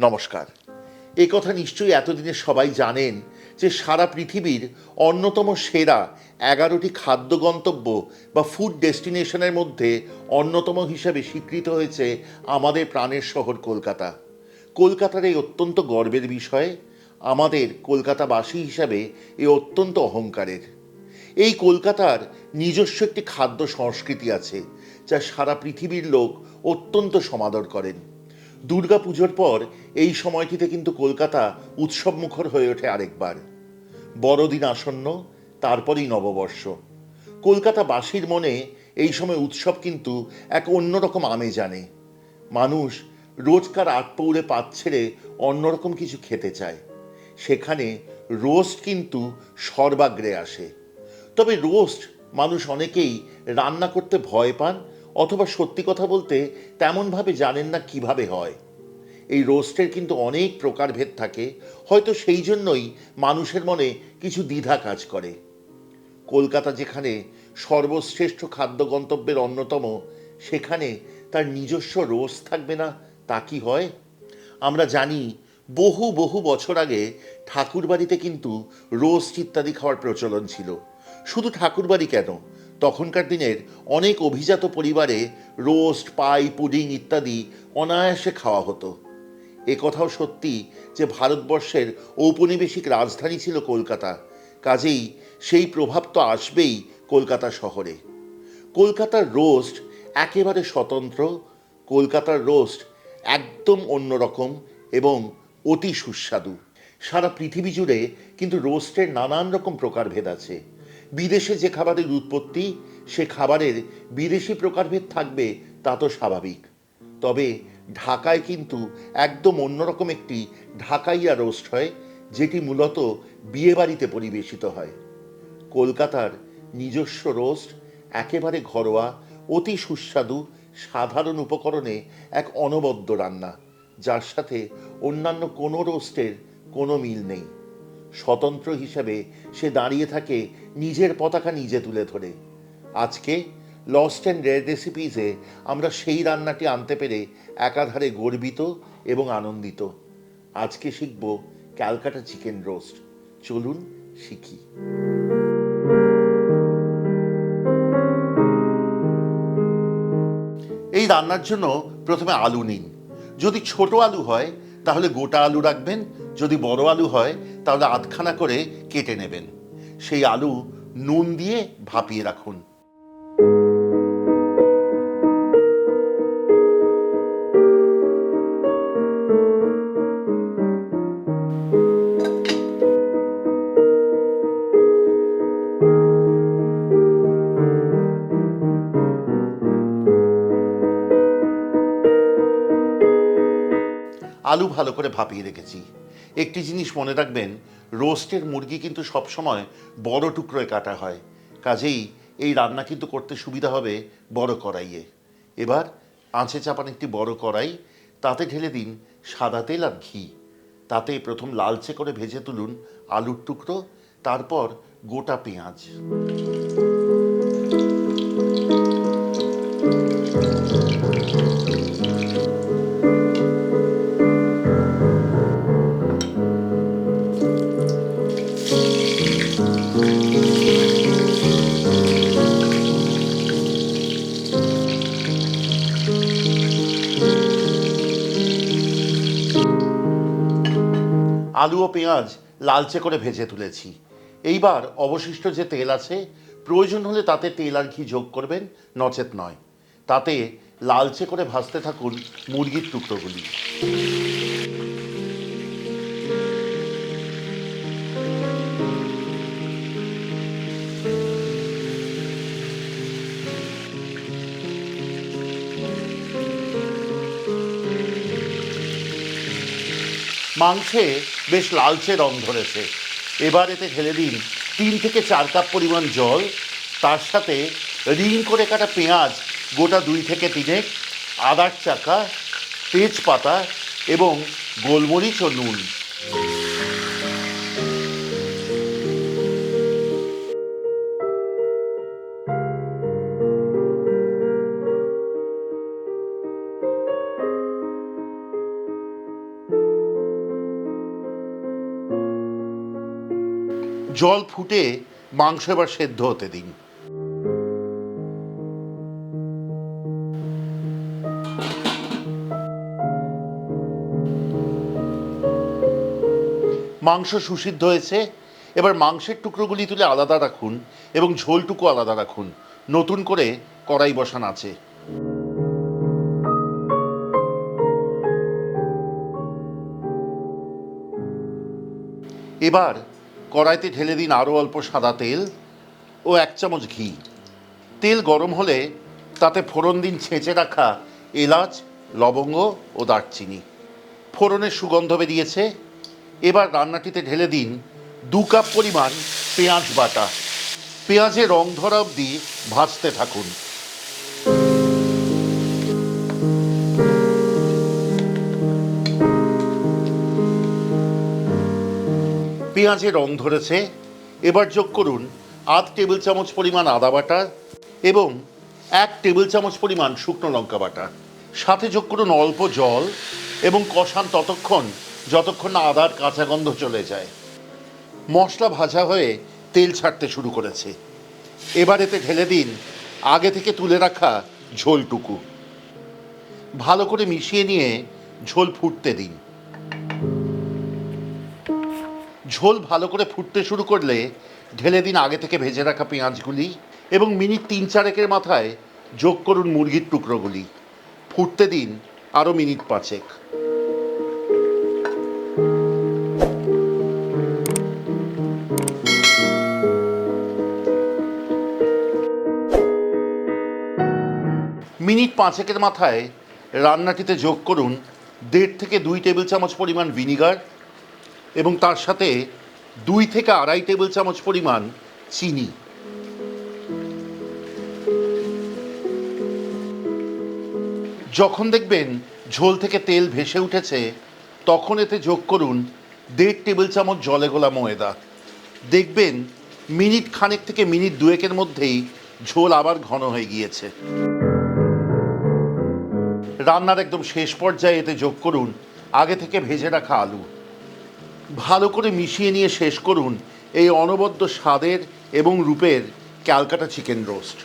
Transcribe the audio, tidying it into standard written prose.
নমস্কার। এ কথা নিশ্চয়ই এতদিনে সবাই জানেন যে সারা পৃথিবীর অন্যতম সেরা 11টি খাদ্য গন্তব্য বা ফুড ডেস্টিনেশনের মধ্যে অন্যতম হিসাবে স্বীকৃত হয়েছে আমাদের প্রাণের শহর কলকাতা। কলকাতার এই অত্যন্ত গর্বের বিষয়, আমাদের কলকাতাবাসী হিসাবে এ অত্যন্ত অহংকারের। এই কলকাতার নিজস্ব একটি খাদ্য সংস্কৃতি আছে যা সারা পৃথিবীর লোক অত্যন্ত সমাদর করেন। দুর্গাপুজোর পর এই সময়টিতে কিন্তু কলকাতা উৎসবমুখর হয়ে ওঠে আরেকবার। বড়দিন আসন্ন, তারপরেই নববর্ষ। কলকাতাবাসীর মনে এই সময় উৎসব কিন্তু এক অন্যরকম আমেজ আনে। মানুষ রোজকার আট পৌরে পাত ছেড়ে অন্যরকম কিছু খেতে চায়। সেখানে রোস্ট কিন্তু সর্বাগ্রে আসে। তবে রোস্ট মানুষ অনেকেই রান্না করতে ভয় পান, অথবা সত্যি কথা বলতে তেমনভাবে জানেন না কিভাবে হয়। এই রোস্টের কিন্তু অনেক প্রকারভেদ থাকে, হয়তো সেই জন্যই মানুষের মনে কিছু দ্বিধা কাজ করে। কলকাতা যেখানে সর্বশ্রেষ্ঠ খাদ্য গন্তব্যের অন্যতম, সেখানে তার নিজস্ব রোস্ট থাকবে না তা কি হয়? আমরা জানি বহু বহু বছর আগে ঠাকুরবাড়িতে কিন্তু রোস্ট ইত্যাদি খাওয়ার প্রচলন ছিল। শুধু ঠাকুরবাড়ি কেন, তখনকার দিনের অনেক অভিজাত পরিবারে রোস্ট, পাই, পুডিং ইত্যাদি অনায়াসে খাওয়া হতো। এ কথাও সত্যি যে ভারতবর্ষের ঔপনিবেশিক রাজধানী ছিল কলকাতা, কাজেই সেই প্রভাব তো আসবেই কলকাতা শহরে। কলকাতার রোস্ট একেবারে স্বতন্ত্র। কলকাতার রোস্ট একদম অন্যরকম এবং অতি সুস্বাদু। সারা পৃথিবী জুড়ে কিন্তু রোস্টের নানান রকম প্রকারভেদ আছে। বিদেশে যে খাবারের উৎপত্তি, সে খাবারের বিদেশি প্রকারভেদ থাকবে, তা তো স্বাভাবিক। তবে ঢাকায় কিন্তু একদম অন্যরকম একটি ঢাকাইয়া রোস্ট হয়, যেটি মূলত বিয়েবাড়িতে পরিবেশিত হয়। কলকাতার নিজস্ব রোস্ট একেবারে ঘরোয়া, অতি সুস্বাদু, সাধারণ উপকরণে এক অনবদ্য রান্না, যার সাথে অন্যান্য কোনো রোস্টের কোনো মিল নেই। স্বতন্ত্র হিসেবে সে দাঁড়িয়ে থাকে নিজের পতাকা নিজে তুলে ধরে। আজকে লস্ট অ্যান্ড রেয়ার রেসিপিসে আমরা সেই রান্নাটি আনতে পেরে একাধারে গর্বিত এবং আনন্দিত। আজকে শিখব ক্যালকাটা চিকেন রোস্ট। চলুন শিখি। এই রান্নার জন্য প্রথমে আলু নিন। যদি ছোট আলু হয় তাহলে গোটা আলু রাখবেন, যদি বড় আলু হয় তাহলে আধখানা করে কেটে নেবেন। সেই আলু নুন দিয়ে ভাপিয়ে রাখুন। আলু ভালো করে ভাপিয়ে রেখেছি। একটি জিনিস মনে রাখবেন, রোস্টের মুরগি কিন্তু সবসময় বড় টুকরোয় কাটা হয়, কাজেই এই রান্না কিন্তু করতে সুবিধা হবে বড় কড়াইয়ে। এবার আঁচে চাপান একটি বড় কড়াই, তাতে ঢেলে দিন সাদা তেল আর ঘি। তাতে প্রথম লালচে করে ভেজে তুলুন আলুর টুকরো, তারপর গোটা পেঁয়াজ। আলু ও পেঁয়াজ লালচে করে ভেজে তুলেছি। এইবার অবশিষ্ট যে তেল আছে, প্রয়োজন হলে তাতে তেল আর ঘি যোগ করবেন, নচেত নয়। তাতে লালচে করে ভাজতে থাকুন মুরগির টুকরোগুলি। মাংসে বেশ লালচে রং ধরেছে। এবার এতে ঢেলে দিন 3 থেকে 4 কাপ পরিমাণ জল। তার সাথে রিং করে কাটা পেঁয়াজ গোটা 2 থেকে 3, আদার চাকা, তেজপাতা এবং গোলমরিচ ও নুন। জল ফুটে মাংস এবার সেদ্ধ হতে দিন। মাংস সুসিদ্ধ হয়েছে। এবার মাংসের টুকরোগুলি তুলে আলাদা রাখুন এবং ঝোলটুকু আলাদা রাখুন। নতুন করে কড়াই বসান আছে। এবার কড়াইতে ঢেলে দিন আরও অল্প সাদা তেল ও 1 চামচ ঘি। তেল গরম হলে তাতে ফোড়ন দিন ছেঁচে রাখা এলাচ, লবঙ্গ ও দারচিনি। ফোড়নের সুগন্ধ বেরিয়েছে। এবার রান্নাটিতে ঢেলে দিন 2 কাপ পরিমাণ পেঁয়াজ বাটা। পেঁয়াজে রং ধরা অবধি ভাজতে থাকুন। পেঁয়াজে রং ধরেছে। এবার যোগ করুন 1/2 টেবিল চামচ পরিমাণ আদা বাটা এবং 1 টেবিল চামচ পরিমাণ শুকনো লঙ্কা বাটা। সাথে যোগ করুন অল্প জল এবং কষান ততক্ষণ যতক্ষণ না আদার কাঁচা গন্ধ চলে যায়। মশলা ভাজা হয়ে তেল ছাড়তে শুরু করেছে। এবার এতে ঢেলে দিন আগে থেকে তুলে রাখা ঝোলটুকু। ভালো করে মিশিয়ে নিয়ে ঝোল ফুটতে দিন। ঝোল ভালো করে ফুটতে শুরু করলে ঢেলে দিন আগে থেকে ভেজে রাখা পেঁয়াজগুলি এবং মিনিট 3-4 মাথায় যোগ করুন মুরগির টুকরোগুলি। ফুটতে দিন আরও মিনিট 5। মিনিট 5 মাথায় রান্নাটিতে যোগ করুন 1.5 থেকে 2 টেবিল চামচ পরিমাণ ভিনিগার এবং তার সাথে 2 থেকে 2.5 টেবিল চামচ পরিমাণ চিনি। যখন দেখবেন ঝোল থেকে তেল ভেসে উঠেছে তখন এতে যোগ করুন 1.5 টেবিল চামচ জলে গোলা ময়দা। দেখবেন মিনিট খানেক থেকে মিনিট 2 মধ্যেই ঝোল আবার ঘন হয়ে গিয়েছে। রান্নার একদম শেষ পর্যায়ে এতে যোগ করুন আগে থেকে ভেজে রাখা আলু। ভালো করে মিশিয়ে নিয়ে শেষ করুন এই অনবদ্য স্বাদের এবং রূপের ক্যালকাটা চিকেন রোস্ট।